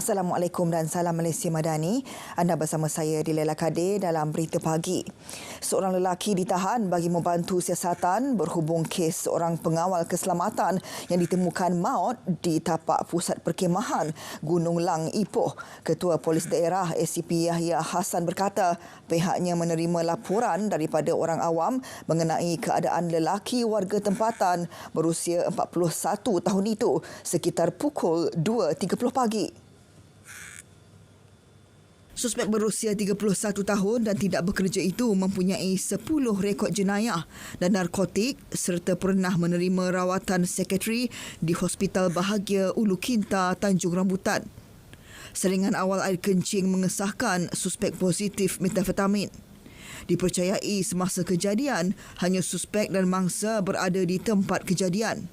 Assalamualaikum dan salam Malaysia Madani. Anda bersama saya di Laila Kadir dalam Berita Pagi. Seorang lelaki ditahan bagi membantu siasatan berhubung kes seorang pengawal keselamatan yang ditemukan maut di tapak pusat perkhemahan Gunung Lang, Ipoh. Ketua Polis Daerah ACP Yahya Hassan berkata pihaknya menerima laporan daripada orang awam mengenai keadaan lelaki warga tempatan berusia 41 tahun itu sekitar pukul 2.30 pagi. Suspek berusia 31 tahun dan tidak bekerja itu mempunyai 10 rekod jenayah dan narkotik serta pernah menerima rawatan psikiatri di Hospital Bahagia Ulu Kinta, Tanjung Rambutan. Selingan awal air kencing mengesahkan suspek positif metafetamin. Dipercayai semasa kejadian, hanya suspek dan mangsa berada di tempat kejadian.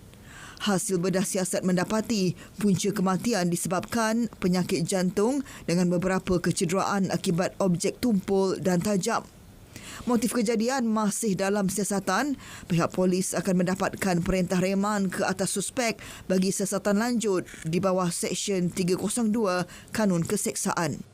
Hasil bedah siasat mendapati punca kematian disebabkan penyakit jantung dengan beberapa kecederaan akibat objek tumpul dan tajam. Motif kejadian masih dalam siasatan. Pihak polis akan mendapatkan perintah reman ke atas suspek bagi siasatan lanjut di bawah Seksyen 302 Kanun Keseksaan.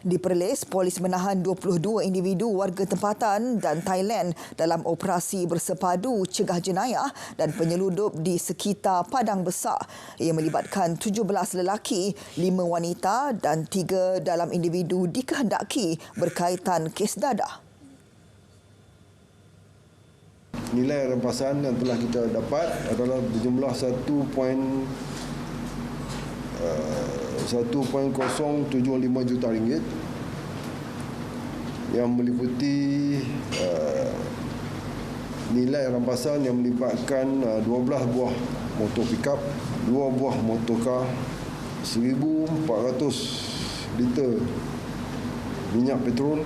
Di Perlis, polis menahan 22 individu warga tempatan dan Thailand dalam operasi bersepadu cegah jenayah dan penyeludup di sekitar Padang Besar. Ia melibatkan 17 lelaki, 5 wanita dan 3 dalam individu dikehendaki berkaitan kes dadah. Nilai rampasan yang telah kita dapat adalah berjumlah 1.075 juta ringgit yang meliputi nilai rampasan yang melibatkan 12 buah motor pickup, 2 buah motorkar, 1,400 liter minyak petrol,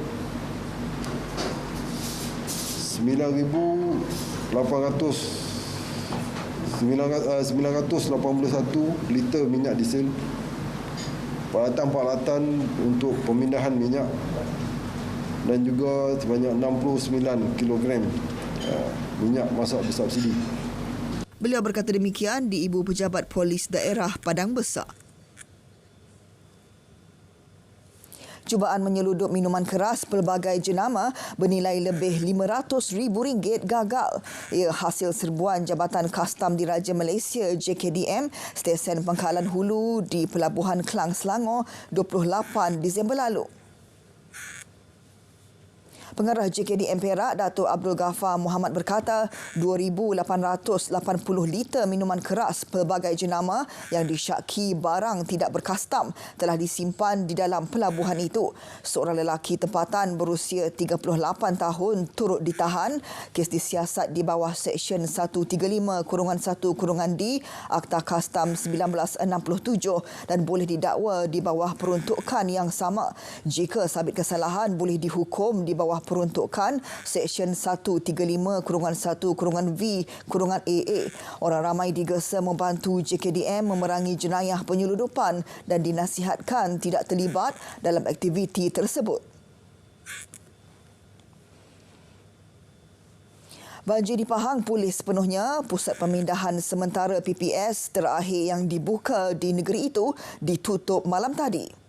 981 liter minyak diesel, peralatan-peralatan untuk pemindahan minyak dan juga sebanyak 69 kilogram minyak masak bersubsidi. Beliau berkata demikian di Ibu Pejabat Polis Daerah Padang Besar. Cubaan menyeludup minuman keras pelbagai jenama bernilai lebih RM500,000 gagal. Ia hasil serbuan Jabatan Kastam Diraja Malaysia JKDM Stesen Pangkalan Hulu di Pelabuhan Klang, Selangor 28 Disember lalu. Pengarah JKDM Perak, Datuk Abdul Ghaffar Muhammad berkata 2,880 liter minuman keras pelbagai jenama yang disyaki barang tidak berkastam telah disimpan di dalam pelabuhan itu. Seorang lelaki tempatan berusia 38 tahun turut ditahan. Kes disiasat di bawah Seksyen 135-1-D Akta Kastam 1967 dan boleh didakwa di bawah peruntukan yang sama. Jika sabit kesalahan, boleh dihukum di bawah peruntukan Seksyen 135-1-V-AA. Orang ramai digesa membantu JKDM memerangi jenayah penyeludupan dan dinasihatkan tidak terlibat dalam aktiviti tersebut. Banjir di Pahang pulih sepenuhnya. Pusat pemindahan sementara PPS terakhir yang dibuka di negeri itu ditutup malam tadi.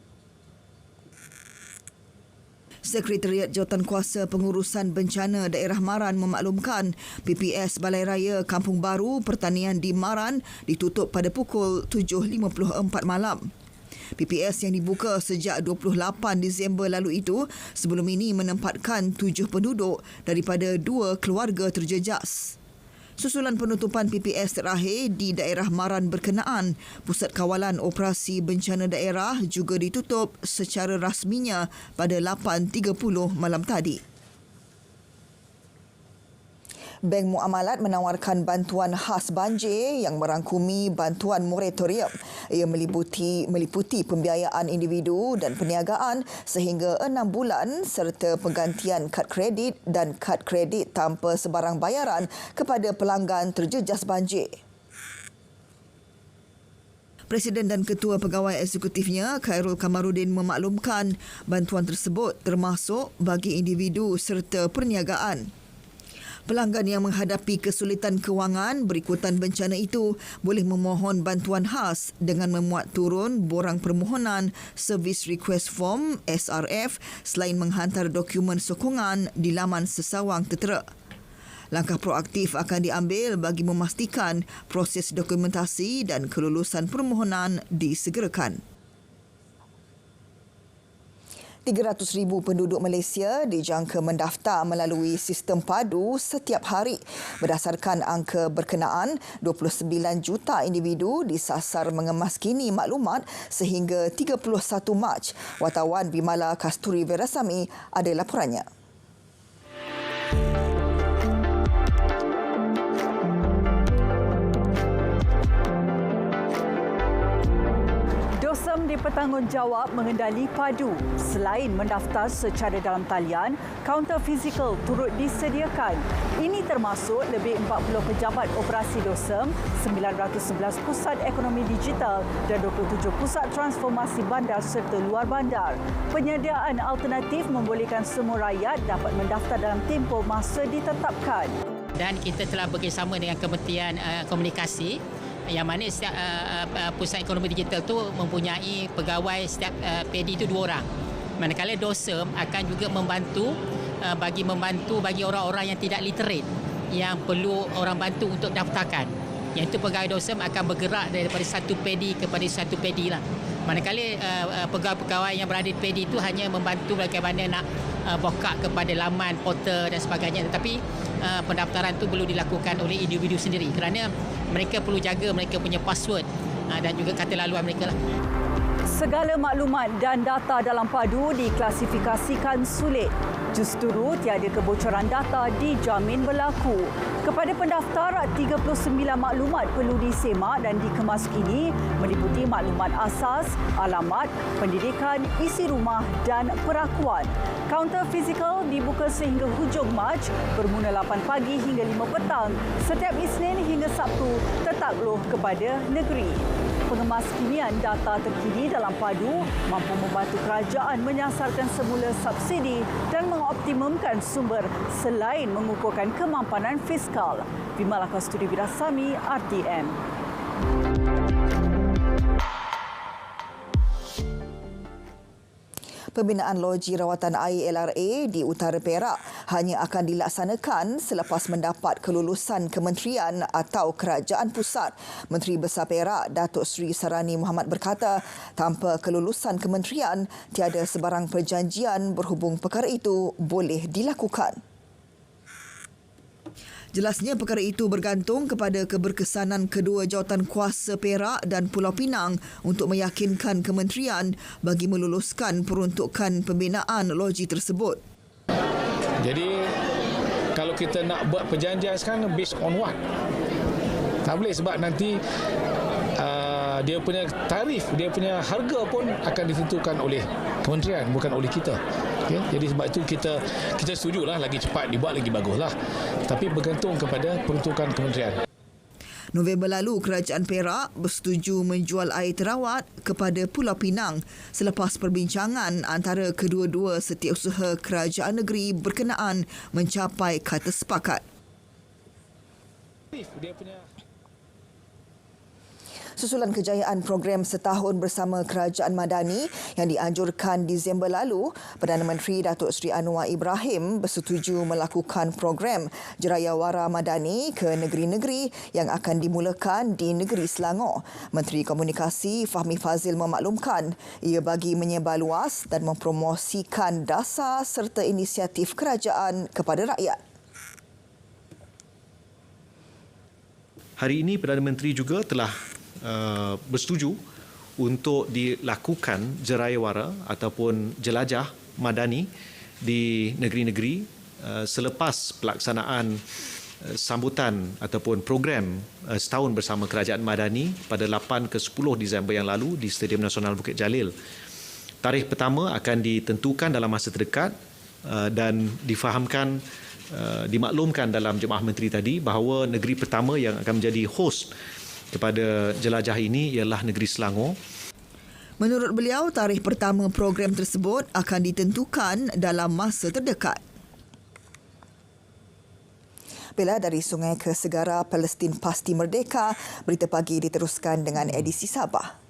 Sekretariat Jawatankuasa Pengurusan Bencana Daerah Maran memaklumkan PPS Balai Raya Kampung Baru Pertanian di Maran ditutup pada pukul 7.54 malam. PPS yang dibuka sejak 28 Disember lalu itu sebelum ini menempatkan 7 penduduk daripada 2 keluarga terjejas. Susulan penutupan PPS terakhir di daerah Maran berkenaan, Pusat Kawalan Operasi Bencana Daerah juga ditutup secara rasminya pada 8.30 malam tadi. Bank Muamalat menawarkan bantuan khas banjir yang merangkumi bantuan moratorium. Ia meliputi pembiayaan individu dan perniagaan sehingga 6 bulan serta penggantian kad kredit dan kad kredit tanpa sebarang bayaran kepada pelanggan terjejas banjir. Presiden dan Ketua Pegawai Eksekutifnya, Khairul Kamaruddin memaklumkan bantuan tersebut termasuk bagi individu serta perniagaan. Pelanggan yang menghadapi kesulitan kewangan berikutan bencana itu boleh memohon bantuan khas dengan memuat turun borang permohonan Service Request Form SRF selain menghantar dokumen sokongan di laman sesawang tertera. Langkah proaktif akan diambil bagi memastikan proses dokumentasi dan kelulusan permohonan disegerakan. 300,000 penduduk Malaysia dijangka mendaftar melalui sistem padu setiap hari. Berdasarkan angka berkenaan, 29 juta individu disasar mengemaskini maklumat sehingga 31 Mac. Wartawan Bimala Kasturi Verasami ada laporannya. DOSEM dipertanggungjawab mengendali padu. Selain mendaftar secara dalam talian, kaunter fizikal turut disediakan. Ini termasuk lebih 40 pejabat operasi DOSEM, 911 pusat ekonomi digital dan 27 pusat transformasi bandar serta luar bandar. Penyediaan alternatif membolehkan semua rakyat dapat mendaftar dalam tempoh masa ditetapkan. Dan kita telah bekerjasama dengan Kementerian Komunikasi yang mana setiap pusat ekonomi digital tu mempunyai pegawai setiap PD itu 2 orang. Manakala DOSEM akan juga membantu bagi orang-orang yang tidak literate yang perlu orang bantu untuk daftarkan. Yang itu pegawai DOSEM akan bergerak daripada satu PD kepada satu PD lah. Manakala pegawai-pegawai yang berada di PD itu hanya membantu bagaimana nak buka kepada laman, portal dan sebagainya. Tetapi pendaftaran itu perlu dilakukan oleh individu sendiri kerana mereka perlu jaga mereka punya password dan juga kata laluan mereka lah. Segala maklumat dan data dalam padu diklasifikasikan sulit. Justru tiada kebocoran data dijamin berlaku. Kepada pendaftar, 39 maklumat perlu disemak dan dikemaskini meliputi maklumat asas, alamat, pendidikan, isi rumah dan perakuan. Kaunter fizikal dibuka sehingga hujung Mac bermula 8 pagi hingga 5 petang setiap Isnin hingga Sabtu tertakluk kepada negeri. Pengemaskinian data terkini dalam padu mampu membantu kerajaan menyasarkan semula subsidi dan mengoptimumkan sumber selain mengukuhkan kemampanan fiskal. Bimala Kasturi Virasami, RTM. Pembinaan loji rawatan air LRA di Utara Perak hanya akan dilaksanakan selepas mendapat kelulusan kementerian atau kerajaan pusat. Menteri Besar Perak, Datuk Seri Sarani Muhammad berkata, tanpa kelulusan kementerian, tiada sebarang perjanjian berhubung perkara itu boleh dilakukan. Jelasnya perkara itu bergantung kepada keberkesanan kedua jawatan kuasa Perak dan Pulau Pinang untuk meyakinkan kementerian bagi meluluskan peruntukan pembinaan loji tersebut. Jadi kalau kita nak buat perjanjian sekarang based on what? Tak boleh sebab nanti dia punya tarif, dia punya harga pun akan ditentukan oleh kementerian bukan oleh kita. Okay? Jadi sebab itu kita setujulah lagi cepat dibuat lagi baguslah. Tapi bergantung kepada peruntukan kementerian. November lalu, Kerajaan Perak bersetuju menjual air terawat kepada Pulau Pinang selepas perbincangan antara kedua-dua setiausaha kerajaan negeri berkenaan mencapai kata sepakat. Dia punya Susulan kejayaan program setahun bersama Kerajaan Madani yang dianjurkan Disember lalu, Perdana Menteri Datuk Seri Anwar Ibrahim bersetuju melakukan program Jerayawara Madani ke negeri-negeri yang akan dimulakan di negeri Selangor. Menteri Komunikasi Fahmi Fazil memaklumkan ia bagi menyebar luas dan mempromosikan dasar serta inisiatif kerajaan kepada rakyat. Hari ini Perdana Menteri juga telah bersetuju untuk dilakukan jerayawara ataupun jelajah madani di negeri-negeri selepas pelaksanaan sambutan ataupun program setahun bersama Kerajaan Madani pada 8 ke 10 Disember yang lalu di Stadium Nasional Bukit Jalil. Tarikh pertama akan ditentukan dalam masa terdekat dan difahamkan, dimaklumkan dalam Jemaah Menteri tadi bahawa negeri pertama yang akan menjadi host kepada jelajah ini ialah negeri Selangor. Menurut beliau, tarikh pertama program tersebut akan ditentukan dalam masa terdekat. Bella dari Sungai ke Segara, Palestin pasti merdeka. Berita pagi diteruskan dengan edisi Sabah.